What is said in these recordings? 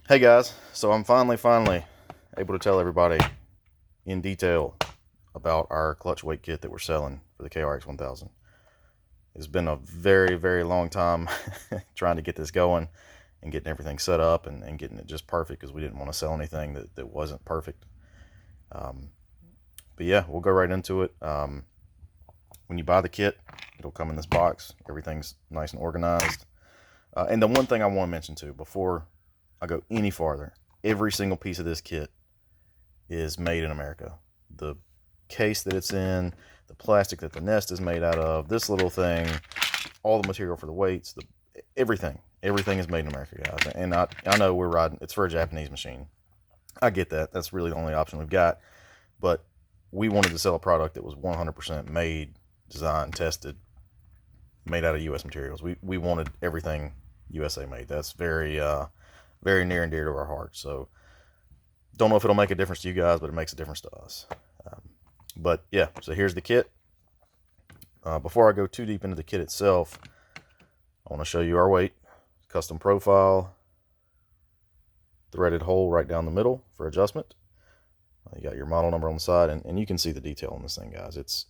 Hey guys, so I'm finally able to tell everybody in detail about our clutch weight kit that we're selling for the KRX 1000. It's been a very long time trying to get this going and getting everything set up and getting it just perfect, because we didn't want to sell anything that wasn't perfect. But yeah, we'll go right into it. When you buy the kit, it'll come in this box. Everything's nice and organized. And the one thing I want to mention too, before I go any farther, every single piece of this kit is made in America. The case that it's in, the plastic that the nest is made out of, this little thing, all the material for the weights, everything is made in America, guys. And I know we're riding, it's for a Japanese machine. I get that. That's really the only option we've got. But we wanted to sell a product that was 100% made, designed, tested, made out of U.S. materials. We wanted everything USA made. That's very near and dear to our heart. So don't know if it'll make a difference to you guys, but it makes a difference to us. But yeah, so here's the kit. Before I go too deep into the kit itself, I want to show you our weight. Custom profile, threaded hole right down the middle for adjustment. You got your model number on the side, and you can see the detail on this thing, guys. It's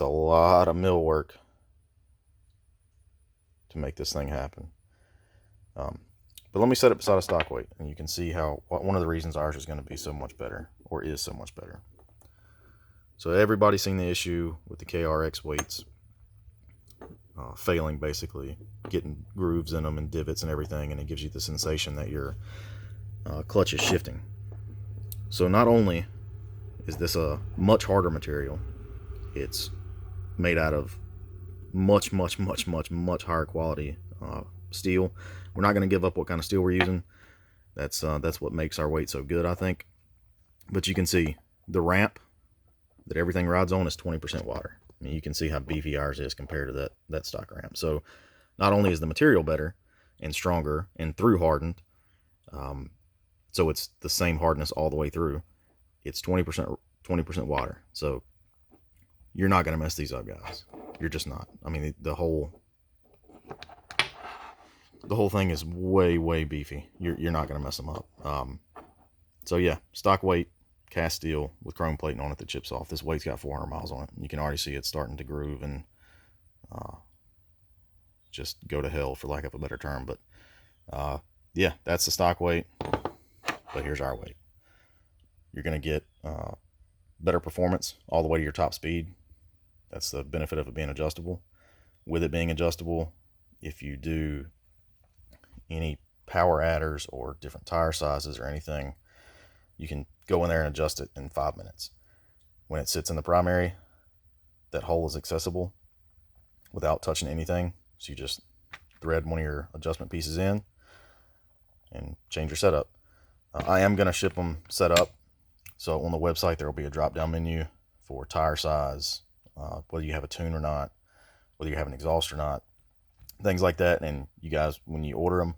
a lot of mill work to make this thing happen. But let me set it beside a stock weight, and you can see how one of the reasons ours is going to be so much better, or is so much better. So everybody's seen the issue with the KRX weights failing, basically getting grooves in them and divots and everything, and it gives you the sensation that your clutch is shifting. So not only is this a much harder material, it's made out of much higher quality steel. We're not going to give up what kind of steel we're using. That's what makes our weight so good, I think. But you can see the ramp that everything rides on is 20% water. I mean, you can see how beefy ours is compared to that stock ramp. So not only is the material better and stronger and through hardened, so it's the same hardness all the way through, it's 20% water. So you're not going to mess these up, guys. You're just not. I mean, the whole thing is way beefy. You're not going to mess them up. So yeah, stock weight, cast steel with chrome plating on it that chips off. This weight's got 400 miles on it. You can already see it's starting to groove and just go to hell, for lack of a better term. But yeah, that's the stock weight. But here's our weight. You're going to get better performance all the way to your top speed. That's the benefit of it being adjustable. With it being adjustable, if you do any power adders or different tire sizes or anything, you can go in there and adjust it in 5 minutes. When it sits in the primary, that hole is accessible without touching anything. So you just thread one of your adjustment pieces in and change your setup. I am going to ship them set up. So on the website, there will be a drop down menu for tire size, whether you have a tune or not, whether you have an exhaust or not, things like that. And you guys, when you order them,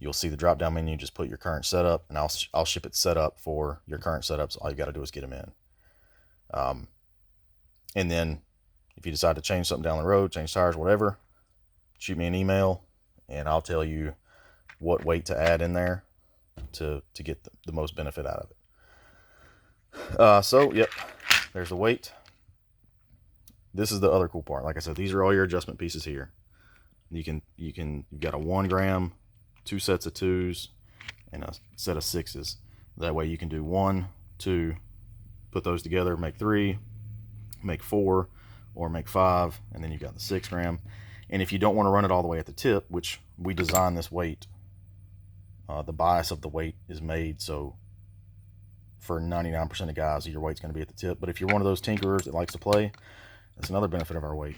you'll see the drop down menu. Just put your current setup, and I'll ship it set up for your current setups. All you got to do is get them in. And then if you decide to change something down the road, change tires, whatever, shoot me an email and I'll tell you what weight to add in there to get the most benefit out of it. So yep, there's the weight. This is the other cool part. Like I said, these are all your adjustment pieces here. You've got a 1 gram, 2 sets of 2s, and a set of 6s. That way you can do 1, 2, put those together, make 3, make 4, or make 5, and then you've got the 6 gram. And if you don't want to run it all the way at the tip, which we designed this weight, the bias of the weight is made so for 99% of guys, your weight's going to be at the tip. But if you're one of those tinkerers that likes to play, that's another benefit of our weight.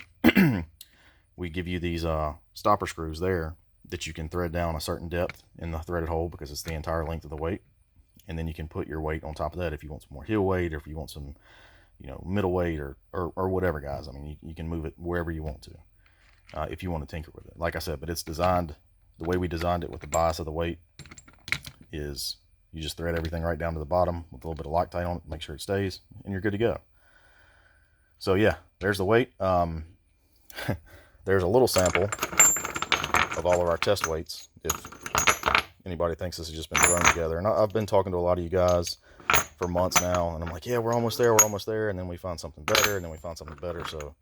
We give you these stopper screws there that you can thread down a certain depth in the threaded hole, because it's the entire length of the weight. And then you can put your weight on top of that if you want some more heel weight, or if you want some, middle weight, or whatever, guys. I mean, you can move it wherever you want to, if you want to tinker with it. Like I said, but it's designed, the way we designed it with the bias of the weight is you just thread everything right down to the bottom with a little bit of Loctite on it, make sure it stays, and you're good to go. So yeah, there's the weight. There's a little sample of all of our test weights. If anybody thinks this has just been thrown together. And I've been talking to a lot of you guys for months now, and I'm like, yeah, we're almost there, and then we find something better, and then we find something better. So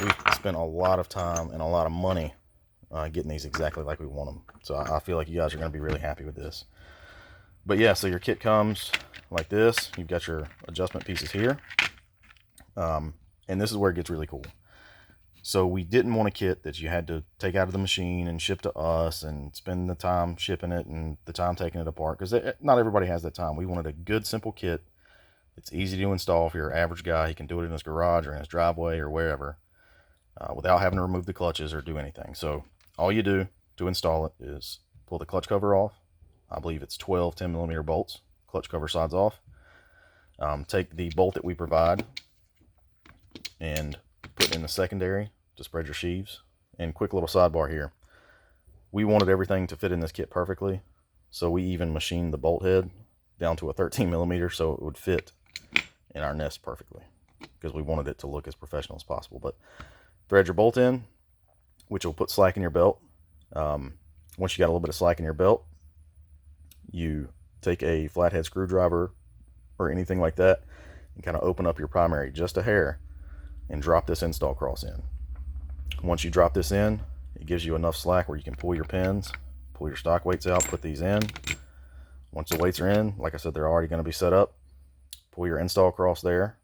we've spent a lot of time and a lot of money getting these exactly like we want them. So I feel like you guys are going to be really happy with this. But yeah, so your kit comes like this. You've got your adjustment pieces here, and this is where it gets really cool. So we didn't want a kit that you had to take out of the machine and ship to us and spend the time shipping it and the time taking it apart, because not everybody has that time. We wanted a good, simple kit. It's easy to install for your average guy. He can do it in his garage or in his driveway or wherever without having to remove the clutches or do anything. So all you do to install it is pull the clutch cover off. I believe it's 12 10mm bolts. Clutch cover sides off. Take the bolt that we provide and put it in the secondary to spread your sheaves. And quick little sidebar here, we wanted everything to fit in this kit perfectly, so we even machined the bolt head down to a 13mm so it would fit in our nest perfectly, because we wanted it to look as professional as possible. But thread your bolt in, which will put slack in your belt. Once you got a little bit of slack in your belt, you take a flathead screwdriver or anything like that and kind of open up your primary just a hair and drop this install cross in. Once you drop this in, it gives you enough slack where you can pull your pins, pull your stock weights out, put these in. Once the weights are in, like I said, they're already going to be set up. Pull your install cross there,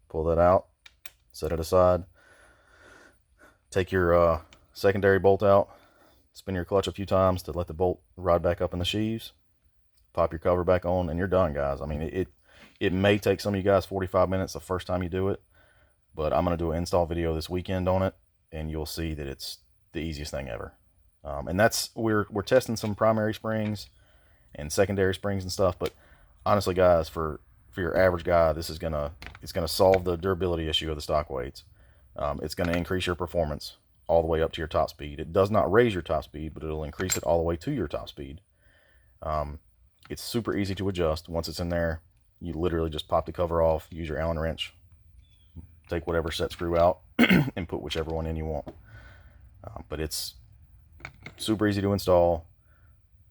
pull that out, set it aside. Take your secondary bolt out, spin your clutch a few times to let the bolt ride back up in the sheaves, pop your cover back on, and you're done, guys. I mean, it may take some of you guys 45 minutes the first time you do it, but I'm going to do an install video this weekend on it, and you'll see that it's the easiest thing ever. And that's, we're testing some primary springs and secondary springs and stuff, but honestly, guys, for your average guy, this is it's gonna solve the durability issue of the stock weights. It's going to increase your performance all the way up to your top speed. It does not raise your top speed, but it'll increase it all the way to your top speed. It's super easy to adjust. Once it's in there, you literally just pop the cover off, use your Allen wrench, take whatever set screw out, and put whichever one in you want. But it's super easy to install.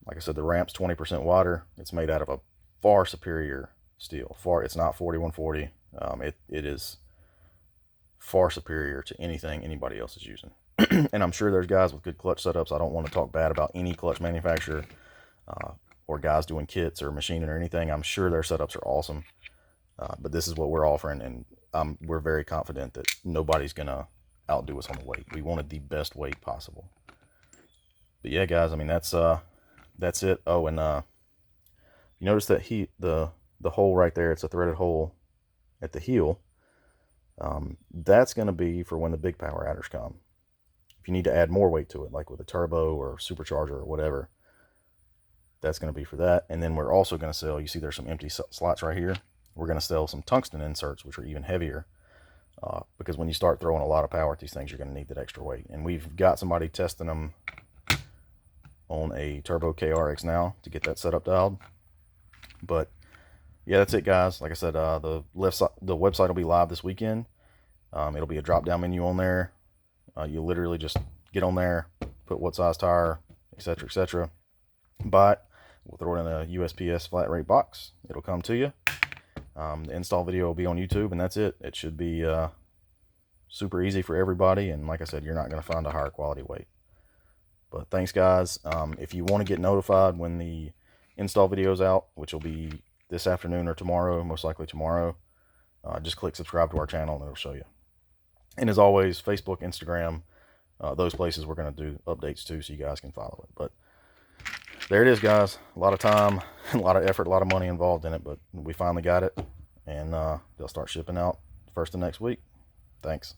Like I said, the ramp's 20% wider. It's made out of a far superior steel. It's not 4140. It is far superior to anything anybody else is using. And I'm sure there's guys with good clutch setups. I don't want to talk bad about any clutch manufacturer or guys doing kits or machining or anything. I'm sure their setups are awesome, but this is what we're offering, and we're very confident that nobody's gonna outdo us on the weight. We wanted the best weight possible. But yeah, guys, I mean, that's it. Oh, and you notice that the hole right there, it's a threaded hole at the heel. That's going to be for when the big power adders come. If you need to add more weight to it, like with a turbo or supercharger or whatever, that's going to be for that. And then we're also going to sell, you see there's some empty slots right here. We're going to sell some tungsten inserts, which are even heavier, because when you start throwing a lot of power at these things, you're going to need that extra weight. And we've got somebody testing them on a turbo KRX now to get that setup dialed. But yeah, that's it, guys. Like I said, the website will be live this weekend. It'll be a drop-down menu on there. You literally just get on there, put what size tire, etc., etc. Buy it. We'll throw it in a USPS flat rate box. It'll come to you. The install video will be on YouTube, and that's it. It should be super easy for everybody. And like I said, you're not going to find a higher quality weight. But thanks, guys. If you want to get notified when the install video's out, which will be this afternoon or tomorrow, most likely tomorrow, just click subscribe to our channel and it'll show you. And as always, Facebook, Instagram, those places we're going to do updates too, so you guys can follow it. But there it is, guys. A lot of time, a lot of effort, a lot of money involved in it, but we finally got it, and they'll start shipping out first of next week. Thanks.